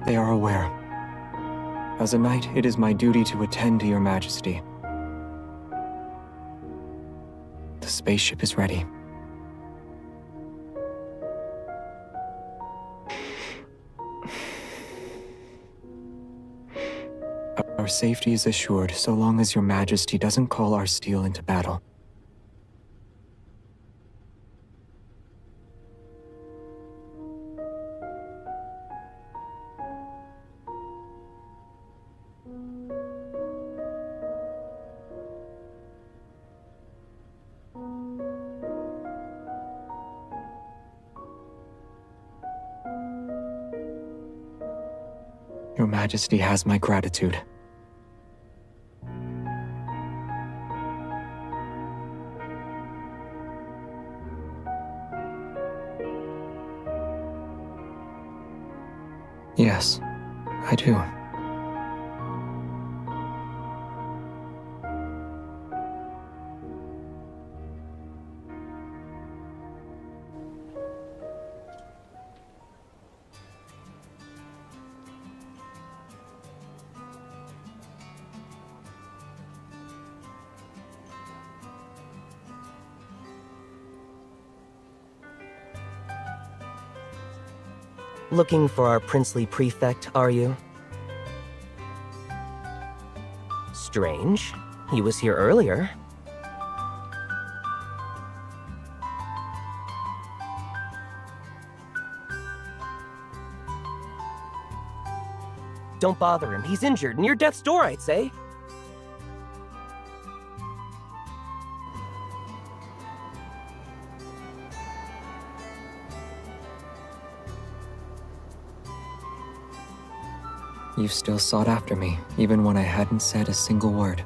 They are aware. As a knight, it is my duty to attend to your majesty. The spaceship is ready. Our safety is assured so long as your majesty doesn't call our steel into battle. Your Majesty has my gratitude. Yes, I do. Looking for our princely prefect, are you? Strange. He was here earlier. Don't bother him. He's injured, near death's door, I'd say. You still sought after me, even when I hadn't said a single word.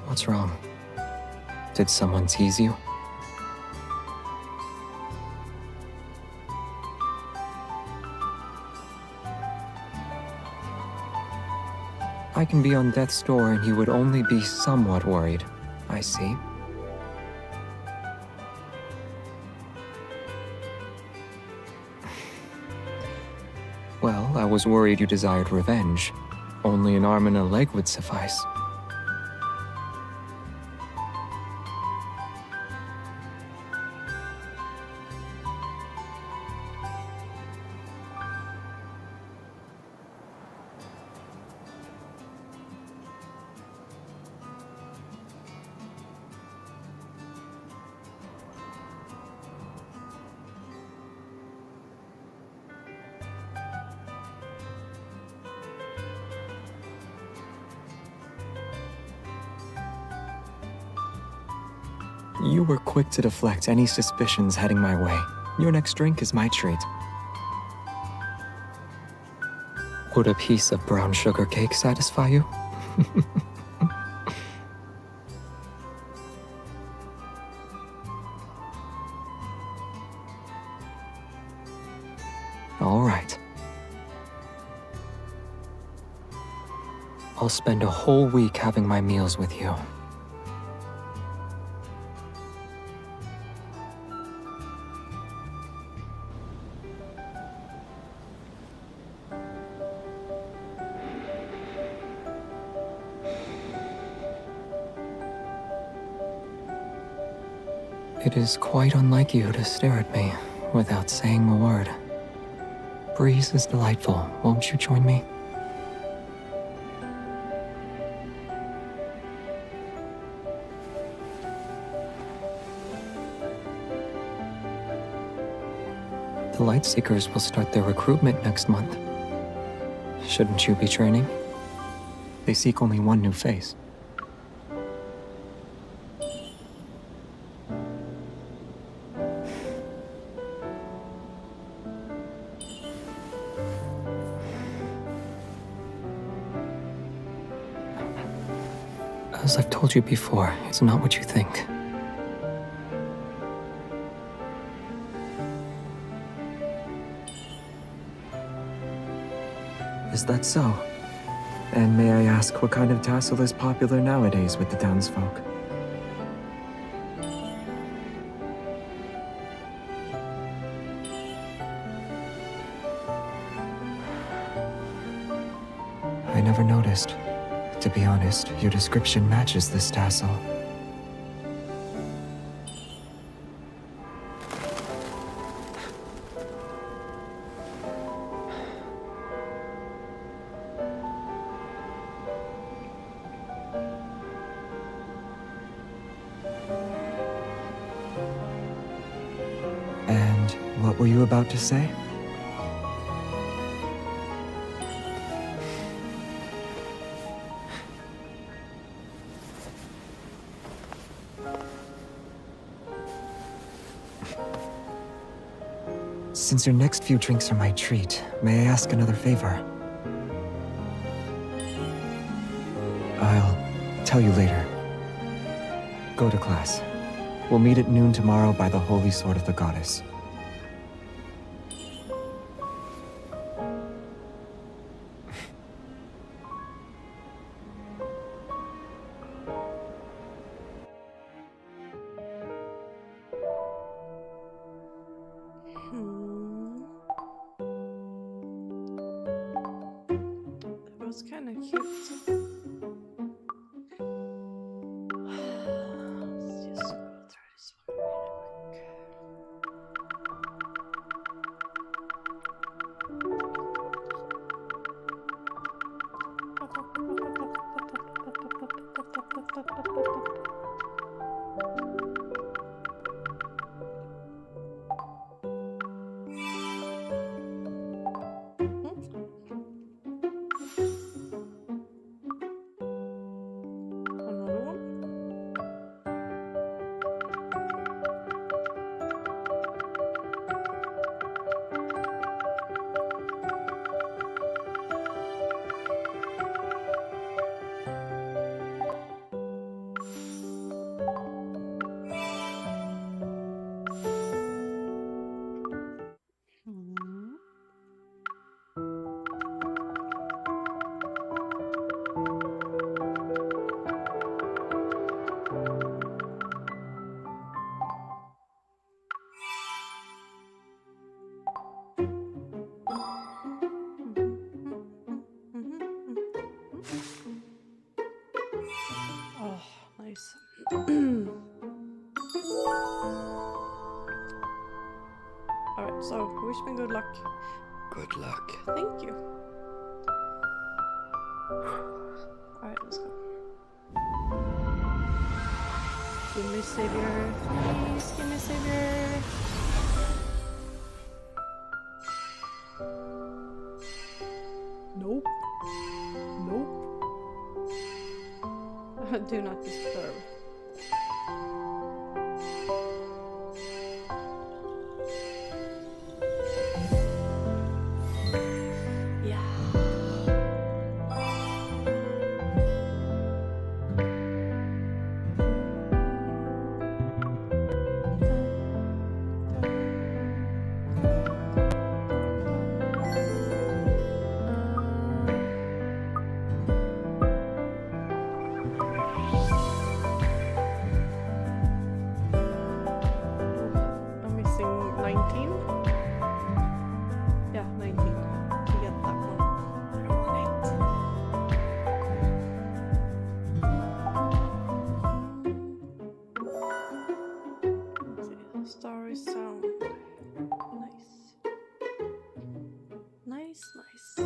What's wrong? Did someone tease you? I can be on death's door and you would only be somewhat worried. I see. Well, I was worried you desired revenge. Only an arm and a leg would suffice. You were quick to deflect any suspicions heading my way. Your next drink is my treat. Would a piece of brown sugar cake satisfy you? All right. I'll spend a whole week having my meals with you. It is quite unlike you to stare at me without saying a word. Breeze is delightful. Won't you join me? The Lightseekers will start their recruitment next month. Shouldn't you be training? They seek only one new face. As I've told you before, it's not what you think. Is that so? And may I ask what kind of tassel is popular nowadays with the townsfolk? I never noticed. To be honest, your description matches this tassel. And what were you about to say? Since your next few drinks are my treat, may I ask another favor? I'll tell you later. Go to class. We'll meet at noon tomorrow by the Holy Sword of the Goddess. That was kind of cute. Let's just go through this one really Another one. stories. Alright, so wish me good luck. Good luck. Thank you. Alright, let's go. Give me savior. Please give me savior. Nope. Nope. Do not disturb. I'm missing 19. Yeah, 19 to get that one. I want it. Let's see. Starry sound. Nice. Nice.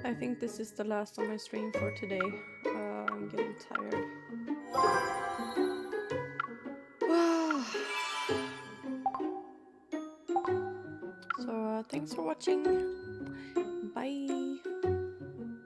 I think this is the last of my stream for today. I'm getting tired. So thanks for watching. Bye.